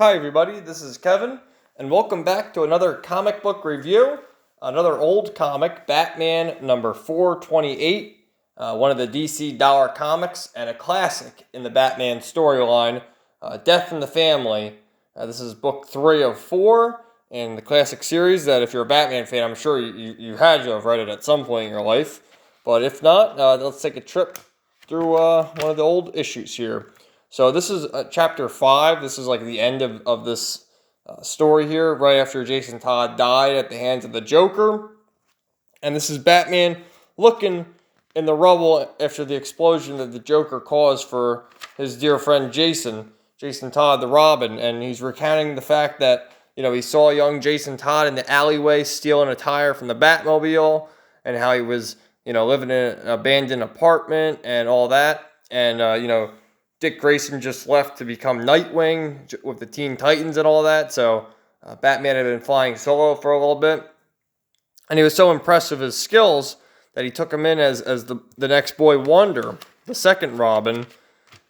Hi everybody, this is Kevin, and welcome back to another comic book review. Another old comic, Batman number 428, one of the DC Dollar comics, and a classic in the Batman storyline, Death in the Family. This is book 3 of 4 in the classic series that if you're a Batman fan, I'm sure you had to have read it at some point in your life. But if not, let's take a trip through one of the old issues here. So this is chapter 5. This is like the end of this story here, right after Jason Todd died at the hands of the Joker. And this is Batman looking in the rubble after the explosion that the Joker caused for his dear friend Jason Todd the Robin. And he's recounting the fact that, he saw young Jason Todd in the alleyway stealing a tire from the Batmobile, and how he was, living in an abandoned apartment and all that. And, Dick Grayson just left to become Nightwing with the Teen Titans and all that. So Batman had been flying solo for a little bit. And he was so impressed with his skills that he took him in as the next boy wonder, the second Robin.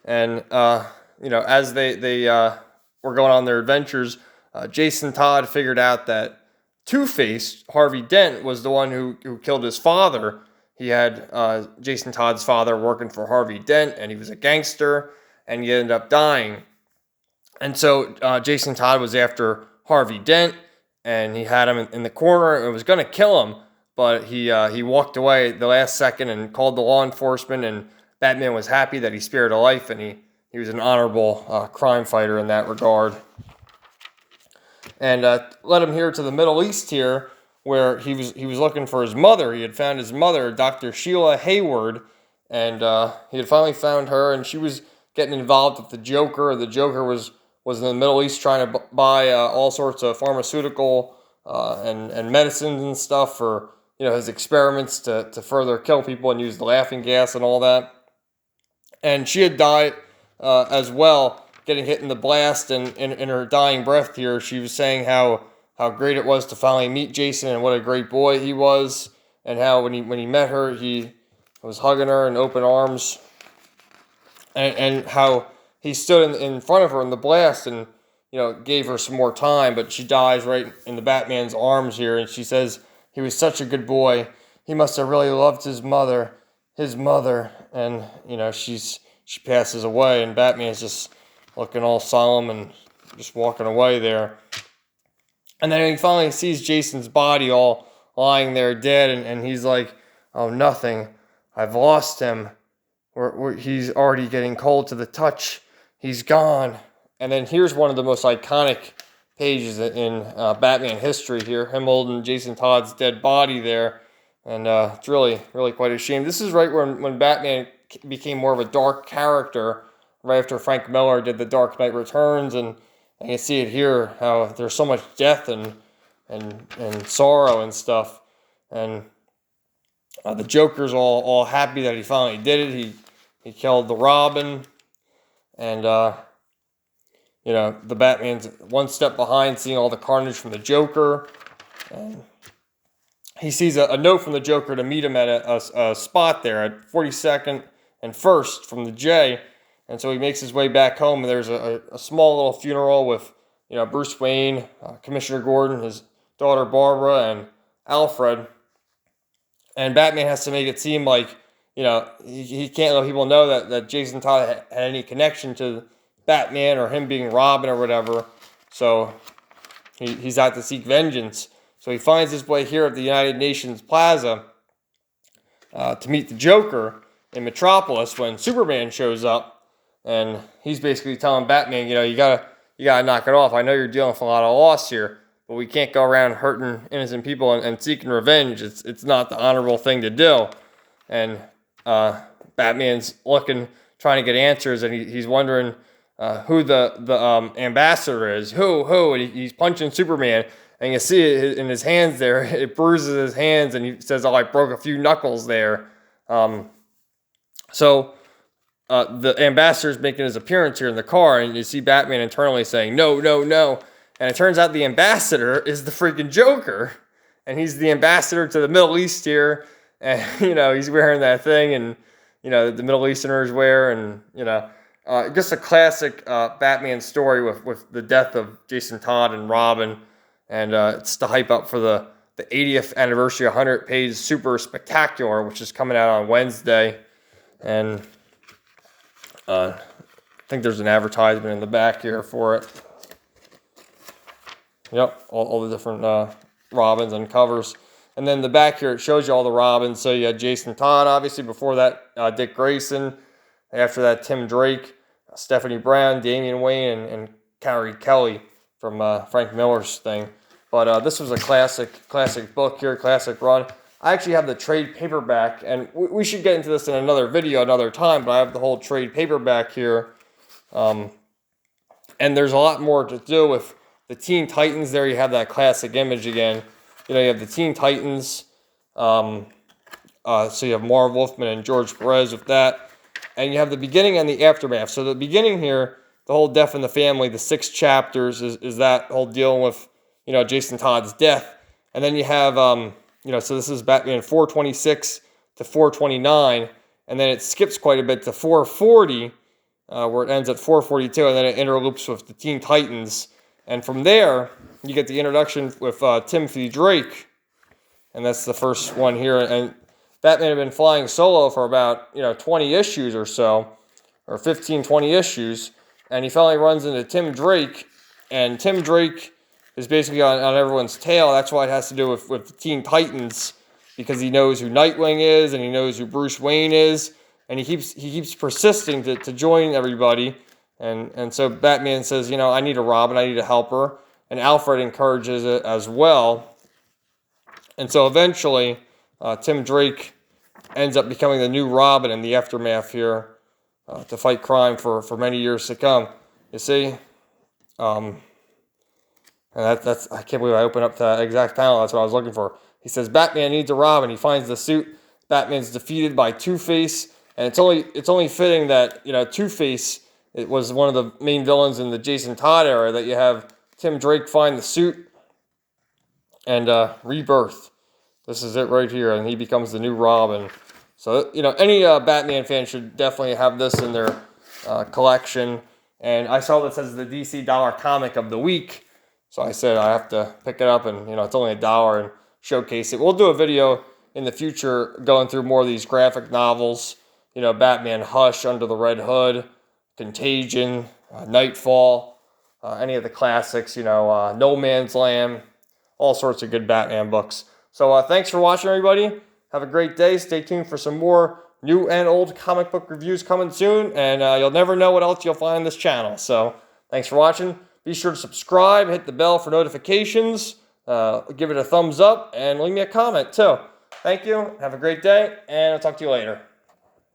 And, as they were going on their adventures, Jason Todd figured out that Two-Face, Harvey Dent, was the one who killed his father. He had Jason Todd's father working for Harvey Dent, and he was a gangster, and he ended up dying. And so Jason Todd was after Harvey Dent, and he had him in the corner and was going to kill him, but he walked away at the last second and called the law enforcement, and Batman was happy that he spared a life, and he was an honorable crime fighter in that regard. And led him here to the Middle East here, where he was looking for his mother. He had found his mother, Dr. Sheila Hayward, and he had finally found her, and she was getting involved with the Joker. The Joker was in the Middle East trying to buy all sorts of pharmaceutical and medicines and stuff for his experiments to further kill people and use the laughing gas and all that. And she had died as well, getting hit in the blast, and in her dying breath here, she was saying how great it was to finally meet Jason and what a great boy he was, and how when he met her, he was hugging her in open arms, and how he stood in front of her in the blast and gave her some more time, but she dies right in the Batman's arms here, and she says he was such a good boy. He must have really loved his mother, and she passes away, and Batman's just looking all solemn and just walking away there. And then he finally sees Jason's body all lying there dead, and he's like, "Oh, nothing. I've lost him. He's already getting cold to the touch. He's gone." And then here's one of the most iconic pages in Batman history here, him holding Jason Todd's dead body there. And it's really, really quite a shame. This is right when Batman became more of a dark character, right after Frank Miller did The Dark Knight Returns, and you see it here, how there's so much death and sorrow and stuff. And the Joker's all happy that he finally did it. He killed the Robin, and the Batman's one step behind, seeing all the carnage from the Joker. And he sees a note from the Joker to meet him at a spot there at 42nd and 1st from the J. And so he makes his way back home, and there's a small little funeral with, Bruce Wayne, Commissioner Gordon, his daughter Barbara, and Alfred. And Batman has to make it seem like, he can't let people know that Jason Todd had any connection to Batman or him being Robin or whatever. So he's out to seek vengeance. So he finds his way here at the United Nations Plaza to meet the Joker in Metropolis when Superman shows up. And he's basically telling Batman, you gotta knock it off. I know you're dealing with a lot of loss here, but we can't go around hurting innocent people and seeking revenge. It's not the honorable thing to do. And Batman's trying to get answers, and he's wondering who the ambassador is. Who? And he's punching Superman, and you see it in his hands there. It bruises his hands, and he says, "Oh, I broke a few knuckles there." The ambassador's making his appearance here in the car, and you see Batman internally saying, "No, no, no." And it turns out the ambassador is the freaking Joker. And he's the ambassador to the Middle East here. And, he's wearing that thing, and, the Middle Easterners wear. And, just a classic Batman story with the death of Jason Todd and Robin, and it's to hype up for the 80th anniversary 100-page Super Spectacular, which is coming out on Wednesday. And I think there's an advertisement in the back here for it. Yep, all the different Robins and covers. And then the back here, it shows you all the Robins. So you had Jason Todd, obviously. Before that, Dick Grayson. After that, Tim Drake, Stephanie Brown, Damian Wayne, and Carrie Kelly from Frank Miller's thing. But this was a classic book here, classic run. I actually have the trade paperback, and we should get into this in another video another time, but I have the whole trade paperback here. And there's a lot more to do with the Teen Titans. There you have that classic image again. You have the Teen Titans. So you have Marv Wolfman and George Perez with that. And you have the beginning and the aftermath. So the beginning here, the whole death in the family, the 6 chapters is that whole dealing with, Jason Todd's death. And then you have, so this is Batman 426 to 429. And then it skips quite a bit to 440, where it ends at 442. And then it interloops with the Teen Titans. And from there, you get the introduction with Timothy Drake. And that's the first one here. And Batman had been flying solo for about, 20 issues or so, or 15, 20 issues, and he finally runs into Tim Drake, and Tim Drake is basically on everyone's tail. That's why it has to do with the Teen Titans, because he knows who Nightwing is, and he knows who Bruce Wayne is, and he keeps persisting to join everybody, and so Batman says, I need a Robin, I need a helper, and Alfred encourages it as well, and so eventually Tim Drake ends up becoming the new Robin in the aftermath here to fight crime for many years to come. You see? And that's I can't believe I opened up the exact panel. That's what I was looking for. He says, Batman needs a Robin. He finds the suit. Batman's defeated by Two-Face. And it's only fitting that, Two-Face, it was one of the main villains in the Jason Todd era, that you have Tim Drake find the suit and rebirth. This is it right here, and he becomes the new Robin. So, any Batman fan should definitely have this in their collection. And I saw this as the DC Dollar Comic of the Week. So I said I have to pick it up, and, it's only $1 and showcase it. We'll do a video in the future going through more of these graphic novels. Batman Hush, Under the Red Hood, Contagion, Nightfall, any of the classics, No Man's Land, all sorts of good Batman books. So thanks for watching, everybody. Have a great day. Stay tuned for some more new and old comic book reviews coming soon. And you'll never know what else you'll find on this channel. So thanks for watching. Be sure to subscribe, hit the bell for notifications, give it a thumbs up, and leave me a comment too. Thank you. Have a great day, and I'll talk to you later.